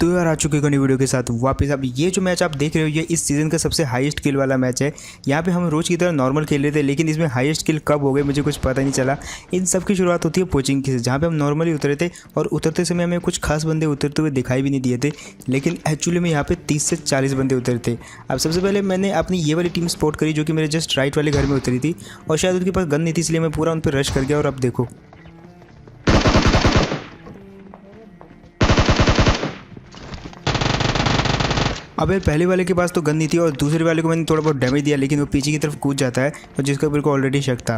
तो यार आ चुके हैं वीडियो के साथ वापस। अब ये जो मैच आप देख रहे हो ये इस सीज़न का सबसे हाईएस्ट किल वाला मैच है। यहाँ पे हम रोज़ की तरह नॉर्मल खेल रहे थे, लेकिन इसमें हाईएस्ट किल कब हो गए मुझे कुछ पता नहीं चला। इन सब की शुरुआत होती है पोचिंग से, जहाँ पे हम नॉर्मली उतरे थे और उतरते समय हमें कुछ खास बंदे उतरते हुए दिखाई भी नहीं दिए थे, लेकिन एक्चुअली में यहाँ पे 30 से 40 बंदे उतरे थे। अब सबसे पहले मैंने अपनी ये वाली टीम स्पॉट करी जो कि मेरे जस्ट राइट वाले घर में उतरी थी, और शायद उनके पास गन नहीं थी, इसलिए मैं पूरा उन पर रश कर गया। और अब देखो अबे पहले वाले के पास तो गन नहीं थी और दूसरे वाले को मैंने थोड़ा बहुत डैमेज दिया, लेकिन वो पीछे की तरफ कूद जाता है और जिसका मेरे को ऑलरेडी शक था।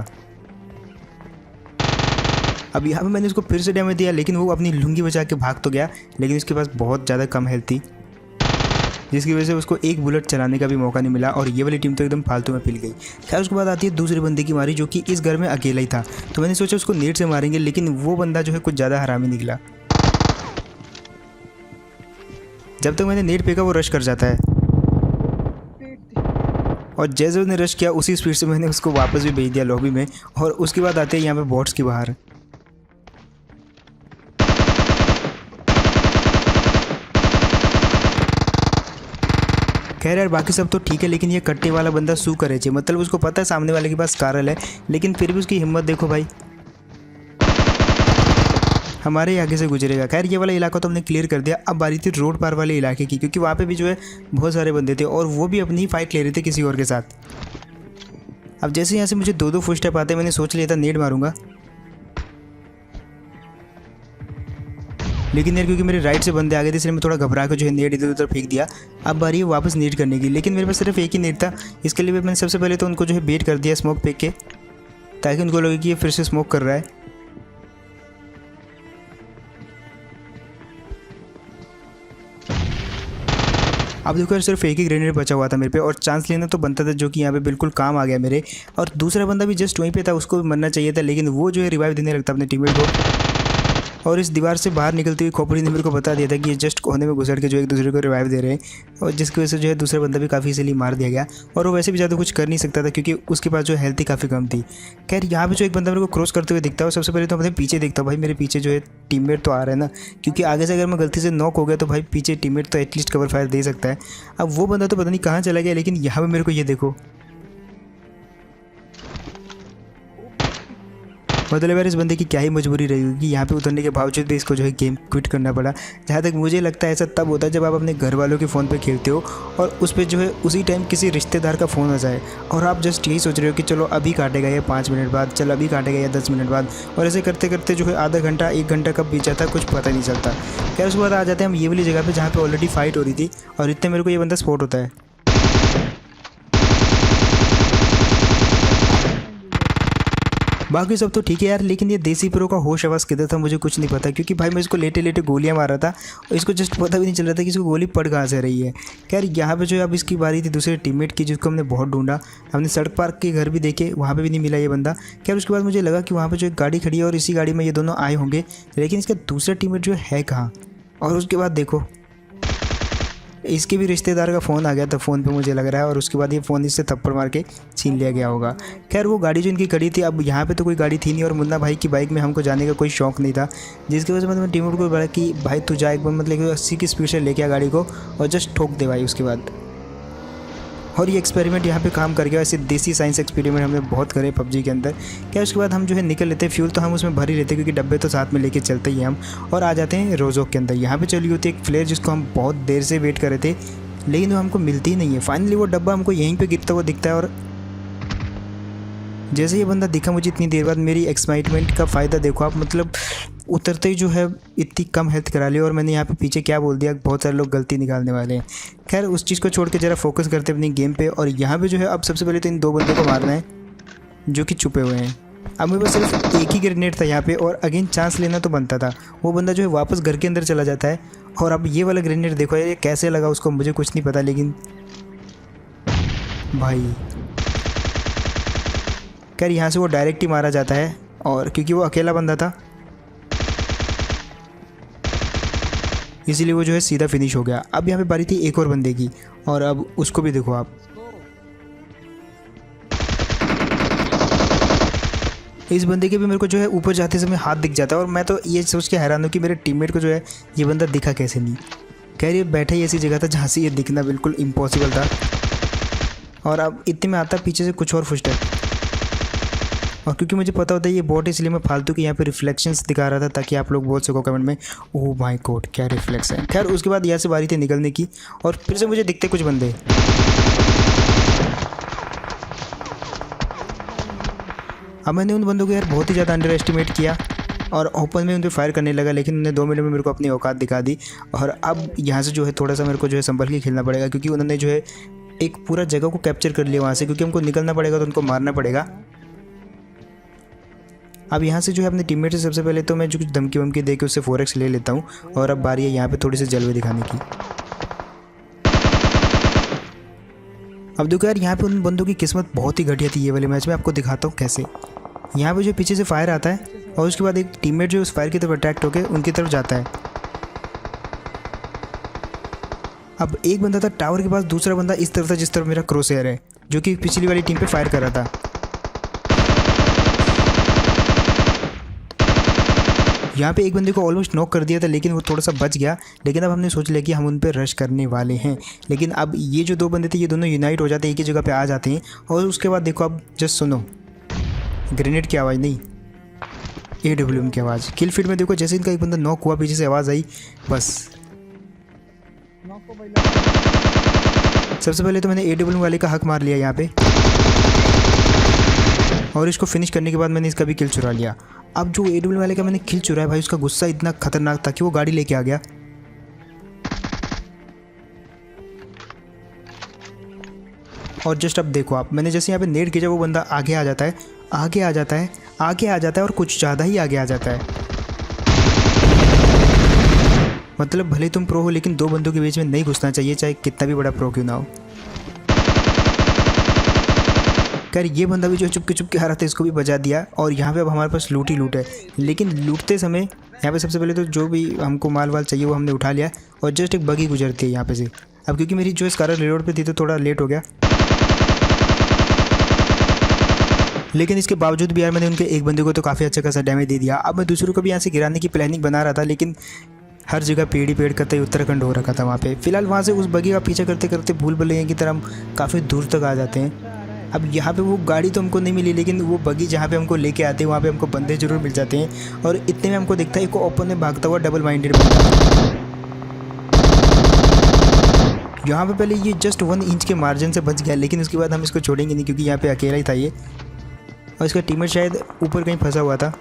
अब यहाँ पे मैंने उसको फिर से डैमेज दिया, लेकिन वो अपनी लुंगी बचा के भाग तो गया, लेकिन उसके पास बहुत ज़्यादा कम हेल्थ थी, जिसकी वजह से उसको एक बुलेट चलाने का भी मौका नहीं मिला और ये वाली टीम तो एकदम फालतू में पिल गई। खैर उसके बाद आती है दूसरे बंदे की मारी, जो कि इस घर में अकेला ही था। तो मैंने सोचा उसको नेट से मारेंगे, लेकिन वो बंदा जो है कुछ ज़्यादा हरामी निकला। जब तक मैंने नेट फेंका वो रश कर जाता है, और जैसे उसने रश किया उसी स्पीड से मैंने उसको वापस भी भेज दिया लॉबी में। और उसके बाद आते हैं यहाँ पे बॉट्स की बाहर। खैर यार बाकी सब तो ठीक है, लेकिन ये कट्टे वाला बंदा सू करे चे, मतलब उसको पता है सामने वाले के पास कारल है, लेकिन फिर भी उसकी हिम्मत देखो भाई, हमारे आगे से गुजरेगा। खैर ये वाला इलाका तो हमने क्लियर कर दिया। अब बारी थी रोड पार वाले इलाके की, क्योंकि वहाँ पे भी जो है बहुत सारे बंदे थे और वो भी अपनी फाइट ले रहे थे किसी और के साथ। अब जैसे यहाँ से मुझे दो फुट स्टेप आते, मैंने सोच लिया था नेट मारूंगा, लेकिन यार क्योंकि मेरे राइट से बंदे आ गए थे इसलिए मैं थोड़ा घबरा कर जो है नेट इधर उधर फेंक दिया। अब बारी है वापस नेट करने की, लेकिन मेरे पास सिर्फ एक ही नेट था। इसके लिए मैंने सबसे पहले तो उनको जो है बेट कर दिया स्मोक फेंक के, ताकि उनको लगे कि ये फिर से स्मोक कर रहा है। अब देखो यार सिर्फ एक ही ग्रेनेड बचा हुआ था मेरे पे, और चांस लेना तो बनता था, जो कि यहाँ पे बिल्कुल काम आ गया मेरे। और दूसरा बंदा भी जस्ट वहीं पे था, उसको भी मरना चाहिए था, लेकिन वो जो है रिवाइव देने लगता अपने टीममेट को। और इस दीवार से बाहर निकलती हुई खोपड़ी ने मेरे को बता दिया था कि ये जस्ट कोने में घुसड़ के जो एक दूसरे को रिवाइव दे रहे हैं, और जिसकी वजह से जो है दूसरा बंदा भी काफ़ी इजीली मार दिया गया। और वो वैसे भी ज़्यादा कुछ कर नहीं सकता था क्योंकि उसके पास जो हेल्थ ही काफ़ी कम थी। खैर यहाँ पे जो एक बंदा मेरे को क्रॉस करते हुए दिखता है, सबसे पहले तो अपने पीछे देखता हूँ, भाई मेरे पीछे जो है टीममेट तो आ रहा है ना, क्योंकि आगे से अगर मैं गलती से नॉक हो गया तो भाई पीछे टीममेट तो एटलीस्ट कवर फायर दे सकता है। अब वो बंदा तो पता नहीं कहाँ चला गया, लेकिन यहाँ पर मेरे को ये देखो, मतलब यार इस बंदे की क्या ही मजबूरी रही होगी, यहाँ पे उतरने के बावजूद भी इसको जो है गेम क्विट करना पड़ा। जहाँ तक मुझे लगता है ऐसा तब होता है जब आप अपने घर वालों के फ़ोन पे खेलते हो और उस पर जो है उसी टाइम किसी रिश्तेदार का फ़ोन आ जाए, और आप जस्ट यही सोच रहे हो कि चलो अभी काटेगा या 5 मिनट बाद, चलो अभी काटेगा या 10 मिनट बाद, और ऐसे करते करते जो है आधा घंटा 1 घंटा कब बीत जाता कुछ पता नहीं चलता। खैर उसके बाद आ जाते हैं हम ये वाली जगह पर जहाँ पर ऑलरेडी फाइट हो रही थी, और इतने मेरे को ये बंदा स्पॉट होता है। बाकी सब तो ठीक है यार, लेकिन ये देसी प्रो का होश आवाज़ किधर था मुझे कुछ नहीं पता, क्योंकि भाई मैं इसको लेटे लेटे गोलियां मार रहा था और इसको जस्ट पता भी नहीं चल रहा था कि इसको गोली पड़ कहाँ से रही है। खैर यहाँ पे जो है अब इसकी बारी थी दूसरे टीममेट की, जिसको हमने बहुत ढूंढा, हमने सड़क पार्क के घर भी देखे, वहाँ पर भी नहीं मिला ये बंदा। खैर उसके बाद मुझे लगा कि वहाँ पर जो एक गाड़ी खड़ी है और इसी गाड़ी में ये दोनों आए होंगे, लेकिन इसका दूसरा टीममेट जो है कहाँ। और उसके बाद देखो इसके भी रिश्तेदार का फ़ोन आ गया था फ़ोन पे मुझे लग रहा है, और उसके बाद ये फ़ोन इससे थप्पड़ मार के छीन लिया गया होगा। खैर वो गाड़ी जो इनकी खड़ी थी, अब यहाँ पे तो कोई गाड़ी थी नहीं, और मुन्ना भाई की बाइक में हमको जाने का कोई शौक नहीं था, जिसकी वजह से मैंने टीममेट को बोला कि भाई तू जा एक बार, मतलब 80 की स्पीड से लेके आ गाड़ी को और जस्ट ठोक दे भाई उसके बाद। और ये एक्सपेरिमेंट यहाँ पे काम कर गया। ऐसे देसी साइंस एक्सपेरिमेंट हमने बहुत करे पबजी के अंदर। क्या उसके बाद हम जो है निकल लेते हैं, फ्यूल तो हम उसमें भर ही रहते क्योंकि डब्बे तो साथ में लेके चलते ही हम, और आ जाते हैं रोजोक के अंदर। यहाँ पे चली होती है एक फ्लेयर जिसको हम बहुत देर से वेट कर रहे थे, लेकिन वो हमको मिलती ही नहीं है। फाइनली वो डब्बा हमको यहीं पे गिरता हुआ दिखता है, और जैसे ये बंदा दिखा मुझे इतनी देर बाद, मेरी एक्साइटमेंट का फ़ायदा देखो आप, मतलब उतरते ही जो है इतनी कम हेल्थ करा ली। और मैंने यहाँ पे पीछे क्या बोल दिया, बहुत सारे लोग गलती निकालने वाले हैं। खैर उस चीज़ को छोड़ के ज़रा फोकस करते अपनी गेम पे, और यहाँ पे जो है अब सबसे पहले तो इन 2 बंदों को मारना है जो कि छुपे हुए हैं। अब मेरे पास सिर्फ एक ही ग्रेनेड था यहाँ पे, और अगेन चांस लेना तो बनता था। वो बंदा जो है वापस घर के अंदर चला जाता है, और अब ये वाला ग्रेनेड देखो ये कैसे लगा उसको मुझे कुछ नहीं पता, लेकिन भाई खैर यहाँ से वो डायरेक्ट ही मारा जाता है, और क्योंकि वो अकेला बंदा था इसीलिए वो जो है सीधा फिनिश हो गया। अब यहाँ पे बारी थी एक और बंदे की, और अब उसको भी देखो आप, इस बंदे के भी मेरे को जो है ऊपर जाते समय हाथ दिख जाता है, और मैं तो ये सोच के हैरान हूँ कि मेरे टीममेट को जो है ये बंदा दिखा कैसे नहीं। खैर ये बैठा ही ऐसी जगह था जहाँ से ये दिखना बिल्कुल इम्पॉसिबल था। और अब इतने में आता पीछे से कुछ और फुटस्टेप, और क्योंकि मुझे पता होता है ये बॉट, इसलिए मैं फालतू के यहाँ पे रिफ्लेक्शंस दिखा रहा था ताकि आप लोग बोल सको कमेंट में ओह माय गॉड क्या रिफ्लेक्स है। खैर उसके बाद यहाँ से बारी थी निकलने की, और फिर से मुझे दिखते कुछ बंदे। अब मैंने उन बंदों को यार बहुत ही ज़्यादा अंडर एस्टिमेट किया और ओपन में उन पर फायर करने लगा, लेकिन उन्होंने 2 मिनट में मेरे को अपनी औकात दिखा दी। और अब यहाँ से जो है थोड़ा सा मेरे को जो है संभल के खेलना पड़ेगा, क्योंकि उन्होंने जो है एक पूरा जगह को कैप्चर कर लिया वहाँ से, क्योंकि हमको निकलना पड़ेगा तो उनको मारना पड़ेगा। अब यहाँ से जो है अपने टीममेट से सबसे पहले तो मैं जो कुछ धमकी वमकी दे के उससे 4x ले लेता हूँ, और अब बारी है यहाँ पे थोड़ी सी जलवे दिखाने की। अब देखो यार यहाँ पे उन बंदों की किस्मत बहुत ही घटिया थी ये वाले मैच में, आपको दिखाता हूँ कैसे। यहाँ पे जो पीछे से फायर आता है और उसके बाद एक टीममेट जो उस फायर की तरफ अट्रैक्ट होकर उनकी तरफ जाता है। अब एक बंदा था टावर के पास, दूसरा बंदा इस तरफ था जिस तरफ मेरा क्रॉसहेयर है, जो कि पिछली वाली टीम पे फायर कर रहा था। यहाँ पे एक बंदे को ऑलमोस्ट नॉक कर दिया था, लेकिन वो थोड़ा सा बच गया। लेकिन अब हमने सोच लिया कि हम उन पर रश करने वाले हैं। लेकिन अब ये जो 2 बंदे थे ये दोनों यूनाइट हो जाते हैं, एक ही जगह पे आ जाते हैं। और उसके बाद देखो अब जस्ट सुनो, ग्रेनेड की आवाज़ नहीं, AWM की आवाज़। किल फीड में देखो जैसे इनका एक बंदा नॉक हुआ पीछे से आवाज़ आई, बस सबसे पहले तो मैंने AWM वाले का हक मार लिया यहाँ पे, और इसको फिनिश करने के बाद मैंने इसका भी किल चुरा लिया। अब जो AWM वाले का मैंने किल चुराया भाई, उसका गुस्सा इतना खतरनाक था कि वो गाड़ी लेके आ गया। और जस्ट अब देखो आप, मैंने जैसे यहाँ पे नेट किया वो बंदा आगे आ जाता है, आगे आ जाता है, आगे आ जाता है, और कुछ ज़्यादा ही आगे आ जाता है। मतलब भले तुम प्रो हो, लेकिन 2 बंदों के बीच में नहीं घुसना चाहिए, चाहे कितना भी बड़ा प्रो क्यों ना हो। खैर ये बंदा भी जो चुपके चुपके आ रहा था, इसको भी बचा दिया। और यहाँ पे अब हमारे पास लूट ही लूट है, लेकिन लूटते समय यहाँ पे सबसे पहले तो जो भी हमको माल वाल चाहिए वो हमने उठा लिया, और जस्ट एक बगी गुजरती है यहाँ पे से। अब क्योंकि मेरी जो स्कारर रिलोड पे थी तो थोड़ा लेट हो गया, लेकिन इसके बावजूद भी यार मैंने उनके एक बंदे को तो काफ़ी अच्छा खासा डैमेज दे दिया। अब मैं दूसरों को भी यहाँ से गिराने की प्लानिंग बना रहा था, लेकिन हर जगह पेड़ ही पेड़ करते उत्तराखंड हो रखा था वहाँ पे। फिलहाल वहाँ से उस बगी का पीछा करते करते भूल भुलैया की तरह हम काफ़ी दूर तक आ जाते हैं। अब यहाँ पे वो गाड़ी तो हमको नहीं मिली, लेकिन वो बगी जहाँ पे हमको लेके आते हैं वहाँ पे हमको बंदे जरूर मिल जाते हैं। और इतने में हमको दिखता है एक ओपन में भागता हुआ डबल माइंडेड बंदा। यहाँ पे पहले ये जस्ट 1 इंच के मार्जिन से बच गया, लेकिन उसके बाद हम इसको छोड़ेंगे नहीं, क्योंकि यहाँ पे अकेला ही था ये, और इसका टीममेट शायद ऊपर कहीं फंसा हुआ था।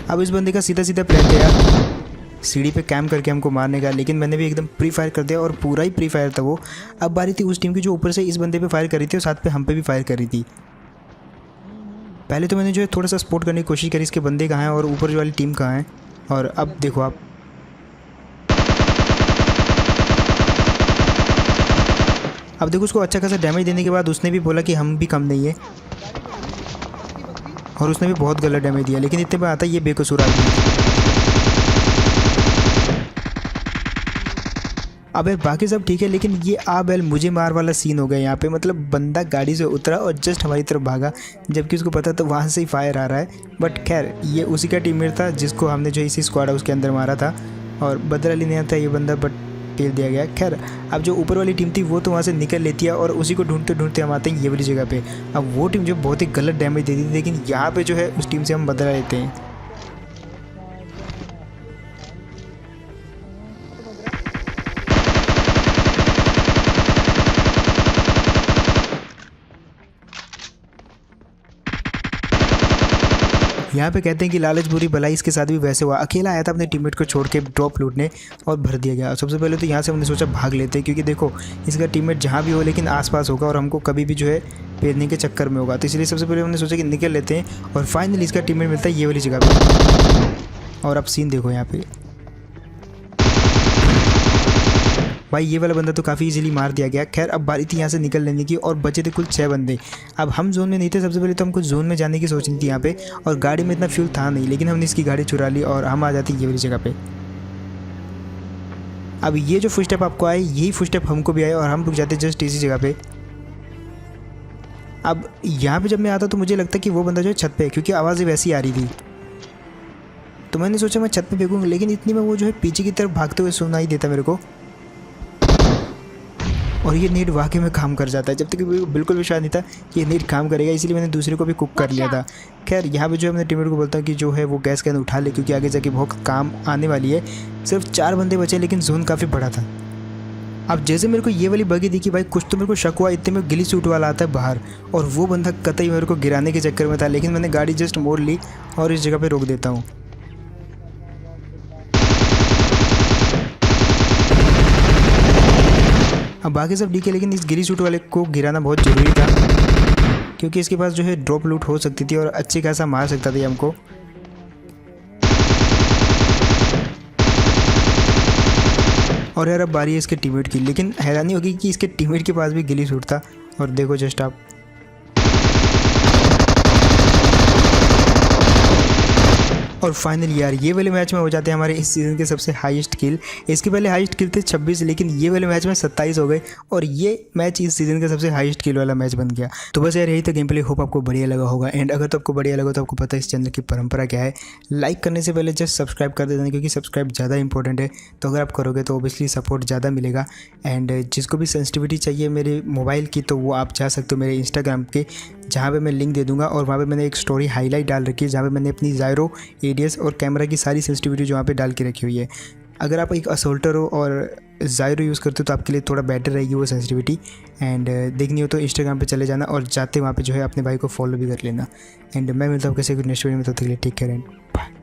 अब इस बंदे का सीधा सीधा प्लान था यार सीढ़ी पे कैम करके हमको मारने का, लेकिन मैंने भी एकदम प्री फायर कर दिया, और पूरा ही प्री फायर था वो। अब बारी थी उस टीम की जो ऊपर से इस बंदे पे फायर कर रही थी और साथ पे हम पे भी फायर कर रही थी। पहले तो मैंने जो है थोड़ा सा सपोर्ट करने की कोशिश करी, इसके बंदे कहाँ हैं और ऊपर जो वाली टीम कहाँ है। और अब देखो आप, अब देखो उसको अच्छा खासा डैमेज देने के बाद उसने भी बोला कि हम भी कम नहीं है, और उसने भी बहुत गलत डैमेज दिया। लेकिन इतने में आता ये बेकसूर आदमी। अबे बाकी सब ठीक है, लेकिन ये आ बैल मुझे मार वाला सीन हो गया यहाँ पे। मतलब बंदा गाड़ी से उतरा और जस्ट हमारी तरफ भागा, जबकि उसको पता तो वहाँ से ही फायर आ रहा है। बट खैर ये उसी का टीममेट था जिसको हमने जो इसी स्क्वाड उसके अंदर मारा था, और बदला लेने था ये बंदा, बट टेल दिया गया। खैर अब जो ऊपर वाली टीम थी वो तो वहाँ से निकल लेती है, और उसी को ढूंढते ढूंढते हम आते हैं ये वाली जगह पे। अब वो टीम जो बहुत ही गलत डैमेज देती थी, लेकिन यहाँ पे जो है उस टीम से हम बदला लेते हैं। यहाँ पे कहते हैं कि लालच बुरी भलाई, इसके साथ भी वैसे हुआ। अकेला आया था अपने टीममेट को छोड़ के ड्रॉप लूटने, और भर दिया गया। सबसे पहले तो यहाँ से हमने सोचा भाग लेते हैं, क्योंकि देखो इसका टीममेट जहाँ भी हो लेकिन आसपास होगा, और हमको कभी भी जो है पेरने के चक्कर में होगा। तो इसलिए सबसे पहले हमने सोचा कि निकल लेते हैं, और फाइनली इसका टीममेट मिलता है ये वाली जगह पर। और अब सीन देखो यहाँ पे भाई, ये वाला बंदा तो काफ़ी इजीली मार दिया गया। खैर अब बारी थी यहाँ से निकल लेने की, और बचे थे कुल 6 बंदे। अब हम जोन में नहीं थे, सबसे पहले तो हमको जोन में जाने की सोचनी थी यहाँ पे, और गाड़ी में इतना फ्यूल था नहीं, लेकिन हमने इसकी गाड़ी चुरा ली और हम आ जाते ये वाली जगह पे। अब ये जो फुट स्टेप आपको आए, यही फुट स्टेप हमको भी आए, और हम रुक जाते जस्ट इसी जगह पे। अब यहाँ पे जब मैं आता तो मुझे लगता कि वो बंदा जो है छत पे है, क्योंकि आवाज़ें वैसी आ रही थी। तो मैंने सोचा मैं छत पे फेंकूंगा, लेकिन इतनी में वो जो है पीछे की तरफ भागते हुए सुनाई देता मेरे को, और ये नेट वाकई में काम कर जाता है। जब तक बिल्कुल विश्वास नहीं था कि ये नेट काम करेगा, इसीलिए मैंने दूसरे को भी कुक कर लिया था। खैर यहाँ पे जो है अपने टीममेट को बोलता हूँ कि जो है वो गैस कैन उठा ले, क्योंकि आगे जाके बहुत काम आने वाली है। सिर्फ 4 बंदे बचे, लेकिन जोन काफ़ी बड़ा था। अब जैसे मेरे को ये वाली बगी दिखी भाई, कुछ तो मेरे को शक हुआ, इतने में गिली सूट वाला आता है बाहर, और वो बंदा कतई मेरे को गिराने के चक्कर में था। लेकिन मैंने गाड़ी जस्ट मोड़ ली और इस जगह पे रोक देता हूँ। अब बाकी सब ठीक है, लेकिन इस गिली सूट वाले को गिराना बहुत ज़रूरी था, क्योंकि इसके पास जो है ड्रॉप लूट हो सकती थी और अच्छे खासा मार सकता था ये हमको। और यार अब बारी है इसके टीममेट की, लेकिन हैरानी होगी कि इसके टीममेट के पास भी गिली सूट था। और देखो जस्ट आप, और फाइनली यार ये वाले मैच में हो जाते हैं हमारे इस सीज़न के सबसे हाईएस्ट किल। इसके पहले हाईएस्ट किल थे 26, लेकिन ये वाले मैच में 27 हो गए, और ये मैच इस सीज़न का सबसे हाईएस्ट किल वाला मैच बन गया। तो बस यार यही तो गेम प्ले, होप आपको बढ़िया लगा होगा। एंड अगर तो आपको बढ़िया लगा तो आपको पता है इस चैनल की परंपरा क्या है, लाइक करने से पहले जस्ट सब्सक्राइब कर देना, क्योंकि सब्सक्राइब ज़्यादा इंपॉर्टेंट है। तो अगर आप करोगे तो ऑब्वियसली सपोर्ट ज़्यादा मिलेगा। एंड जिसको भी सेंसिटिविटी चाहिए मेरे मोबाइल की, तो वो आप जा सकते हो मेरे इंस्टाग्राम के, जहाँ पे मैं लिंक दे दूंगा। और वहाँ पे मैंने एक स्टोरी हाईलाइट डाल रखी है, जहाँ पे मैंने अपनी ज़ायरो, एडीएस और कैमरा की सारी सेंसिटिविटी जो वहाँ पे डाल के रखी हुई है। अगर आप एक असोल्टर हो और ज़ायरो यूज़ करते हो तो आपके लिए थोड़ा बेटर रहेगी वो सेंसिटिविटी। एंड देखनी हो तो इंस्टाग्राम पे चले जाना, और जाते वहाँ पे जो है अपने भाई को फॉलो भी कर लेना। एंड मैं मिलता हूँ किसी को नेक्स्ट वीडियो में, तो तब तक के लिए टेक केयर एंड बाय।